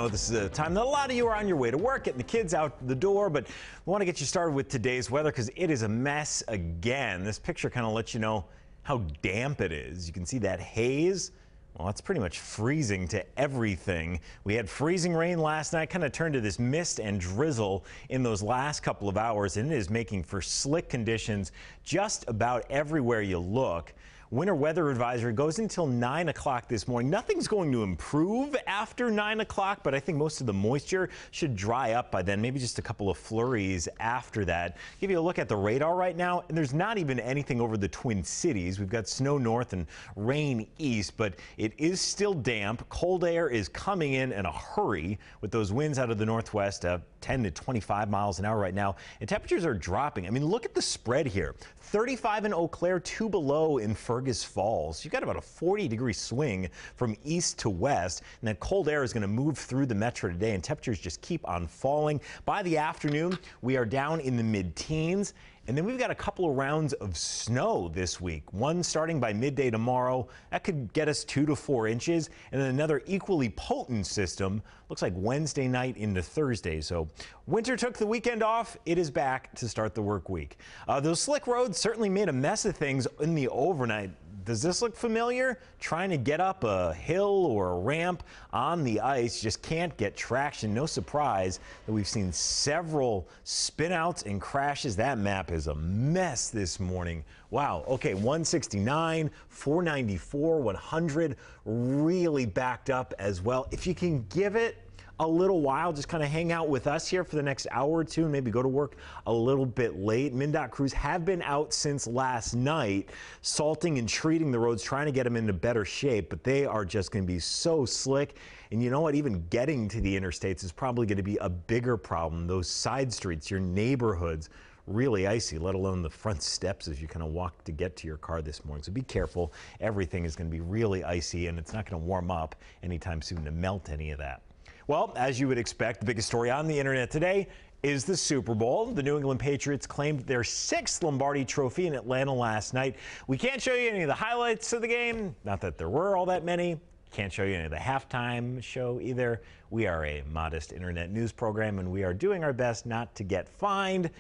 Oh, this is a time that a lot of you are on your way to work, getting the kids out the door, but we want to get you started with today's weather because it is a mess again. This picture kind of lets you know how damp it is. You can see that haze. Well, it's pretty much freezing to everything. We had freezing rain last night, kind of turned to this mist and drizzle in those last couple of hours, and it is making for slick conditions just about everywhere you look. Winter weather advisory goes until 9 o'clock this morning. Nothing's going to improve after 9 o'clock, but I think most of the moisture should dry up by then. Maybe just a couple of flurries after that. Give you a look at the radar right now, and there's not even anything over the Twin Cities. We've got snow north and rain east, but it is still damp. Cold air is coming in a hurry with those winds out of the northwest, 10 to 25 miles an hour right now, and temperatures are dropping. I mean, look at the spread here. 35 in Eau Claire, 2 below in Fergus Falls. You've got about a 40-degree swing from east to west, and that cold air is going to move through the metro today, and temperatures just keep on falling. By the afternoon, we are down in the mid-teens. And then we've got a couple of rounds of snow this week. One starting by midday tomorrow. That could get us 2 to 4 inches. And then another equally potent system looks like Wednesday night into Thursday. So winter took the weekend off. It is back to start the work week. Those slick roads certainly made a mess of things in the overnight. Does this look familiar? Trying to get up a hill or a ramp on the ice, just can't get traction. No surprise that we've seen several spinouts and crashes. That map is a mess this morning. Wow. Okay, 169, 494, 100 really backed up as well. If you can give it a little while, just kind of hang out with us here for the next hour or two and maybe go to work a little bit late. MnDOT crews have been out since last night, salting and treating the roads, trying to get them into better shape, but they are just going to be so slick. And you know what? Even getting to the interstates is probably going to be a bigger problem. Those side streets, your neighborhoods, really icy, let alone the front steps as you kind of walk to get to your car this morning. So be careful. Everything is going to be really icy, and it's not going to warm up anytime soon to melt any of that. Well, as you would expect, the biggest story on the internet today is the Super Bowl. The New England Patriots claimed their 6th Lombardi trophy in Atlanta last night. We can't show you any of the highlights of the game, not that there were all that many. Can't show you any of the halftime show either. We are a modest internet news program, and we are doing our best not to get fined.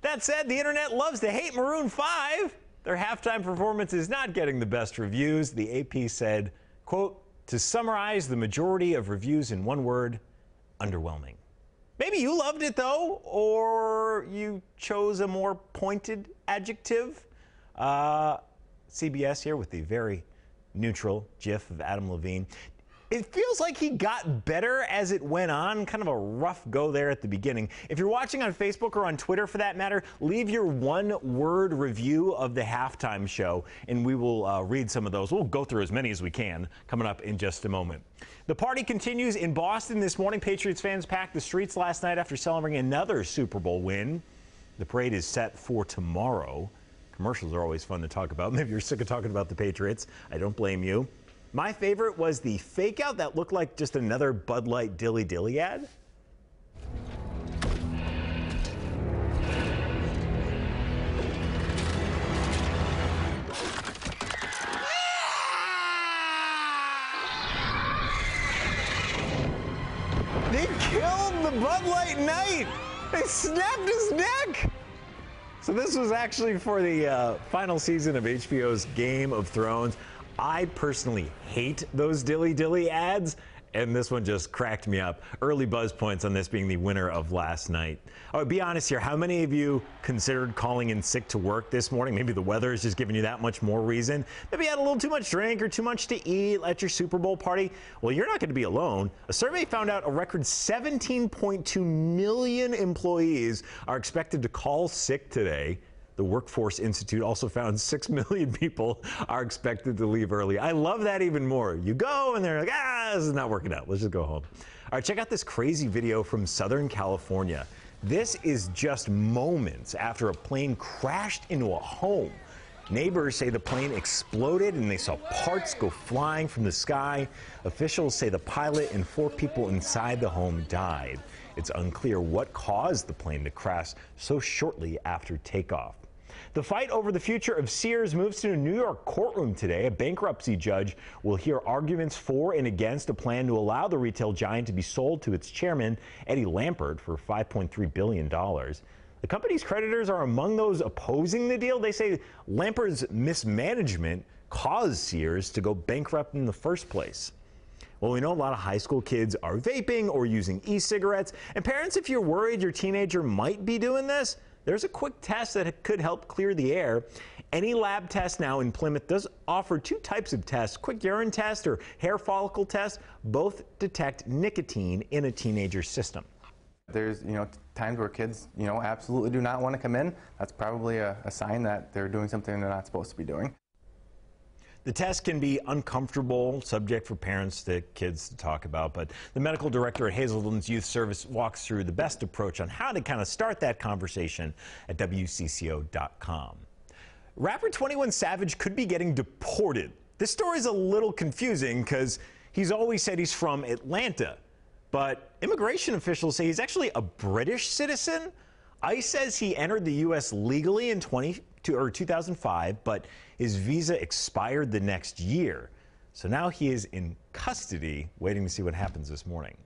That said, the internet loves to hate Maroon 5. Their halftime performance is not getting the best reviews. The AP said, quote, "To summarize the majority of reviews in one word, underwhelming." Maybe you loved it, though, or you chose a more pointed adjective. CBS here with the very neutral GIF of Adam Levine. It feels like he got better as it went on, kind of a rough go there at the beginning. If you're watching on Facebook or on Twitter for that matter, leave your one-word review of the halftime show, and we will read some of those. We'll go through as many as we can coming up in just a moment. The party continues in Boston this morning. Patriots fans packed the streets last night after celebrating another Super Bowl win. The parade is set for tomorrow. Commercials are always fun to talk about. Maybe you're sick of talking about the Patriots. I don't blame you. My favorite was the fake out that looked like just another Bud Light Dilly Dilly ad. They killed the Bud Light Knight. They snapped his neck. So this was actually for the final season of HBO's Game of Thrones. I personally hate those Dilly Dilly ads, and this one just cracked me up. Early buzz points on this being the winner of last night. Oh, be honest here, how many of you considered calling in sick to work this morning? Maybe the weather is just giving you that much more reason. Maybe you had a little too much drink or too much to eat at your Super Bowl party. Well, you're not going to be alone. A survey found out a record 17.2 million employees are expected to call sick today. The Workforce Institute also found 6 million people are expected to leave early. I love that even more. You go and they're like, this is not working out. Let's just go home. All right, check out this crazy video from Southern California. This is just moments after a plane crashed into a home. Neighbors say the plane exploded and they saw parts go flying from the sky. Officials say the pilot and 4 people inside the home died. It's unclear what caused the plane to crash so shortly after takeoff. The fight over the future of Sears moves to a New York courtroom today. A bankruptcy judge will hear arguments for and against a plan to allow the retail giant to be sold to its chairman, Eddie Lampert, for $5.3 billion. The company's creditors are among those opposing the deal. They say Lampert's mismanagement caused Sears to go bankrupt in the first place. Well, we know a lot of high school kids are vaping or using e-cigarettes. And parents, if you're worried your teenager might be doing this, there's a quick test that could help clear the air. Any lab test now in Plymouth does offer two types of tests, quick urine test or hair follicle test. Both detect nicotine in a teenager's system. There's, times where kids, absolutely do not want to come in. That's probably a sign that they're doing something they're not supposed to be doing. The test can be uncomfortable, subject for parents to kids to talk about, but the medical director at Hazelden's Youth Service walks through the best approach on how to kind of start that conversation at WCCO.com. Rapper 21 Savage could be getting deported. This story is a little confusing because he's always said he's from Atlanta, but immigration officials say he's actually a British citizen. ICE says he entered the U.S. legally in 2005, but his visa expired the next year. So now he is in custody, waiting to see what happens this morning.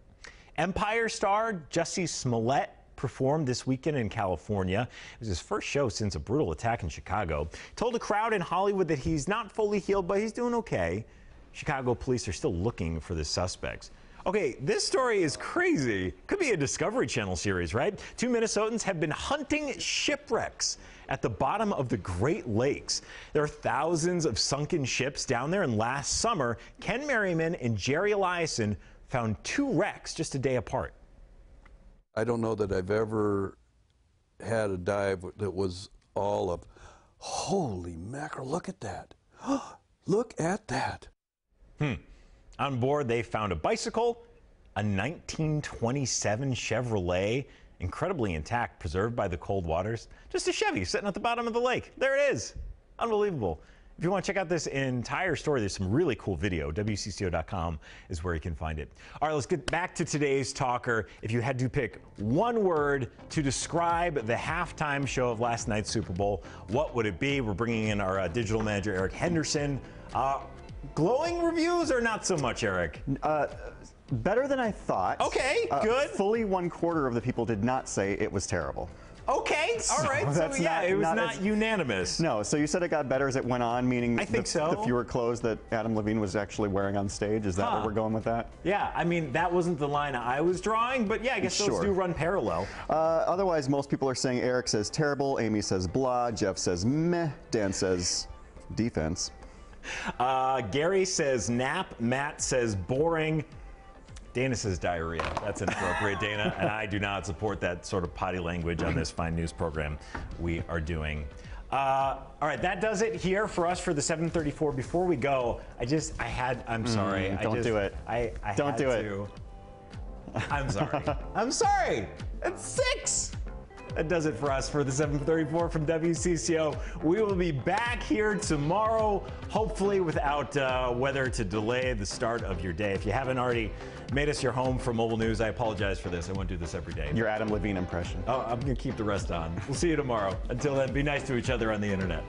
Empire star Jussie Smollett performed this weekend in California. It was his first show since a brutal attack in Chicago. He told a crowd in Hollywood that he's not fully healed, but he's doing okay. Chicago police are still looking for the suspects. Okay, this story is crazy. Could be a Discovery Channel series, right? Two Minnesotans have been hunting shipwrecks at the bottom of the Great Lakes. There are thousands of sunken ships down there, and last summer, Ken Merriman and Jerry Eliason found two wrecks just a day apart. I don't know that I've ever had a dive that was all of, holy mackerel, look at that. Look at that. On board, they found a bicycle, a 1927 Chevrolet, incredibly intact, preserved by the cold waters. Just a Chevy sitting at the bottom of the lake. There it is. Unbelievable. If you want to check out this entire story, there's some really cool video. WCCO.com is where you can find it. All right, let's get back to today's talker. If you had to pick one word to describe the halftime show of last night's Super Bowl, what would it be? We're bringing in our digital manager, Eric Henderson. Glowing reviews or not so much, Eric? Better than I thought. Okay, good. Fully 1/4 of the people did not say it was terrible. Okay, all right. So yeah, it was not unanimous. No, so you said it got better as it went on, meaning I think the fewer clothes that Adam Levine was actually wearing on stage. Is that where we're going with that? Yeah, I mean, that wasn't the line I was drawing, but yeah, I guess those do run parallel. Otherwise, most people are saying Eric says terrible, Amy says blah, Jeff says meh, Dan says defense. Gary says nap, Matt says boring, Dana says diarrhea. That's inappropriate, Dana, and I do not support that sort of potty language on this fine news program we are doing. All right, that does it here for us for the 7:34. Before we go, I'm sorry. Don't do it. Don't do it. I'm sorry. I'm sorry. It's 6. That does it for us for the 7:34 from WCCO. We will be back here tomorrow, hopefully without weather to delay the start of your day. If you haven't already made us your home for mobile news, I apologize for this. I won't do this every day. Your Adam Levine impression. Oh, I'm going to keep the rest on. We'll see you tomorrow. Until then, be nice to each other on the internet.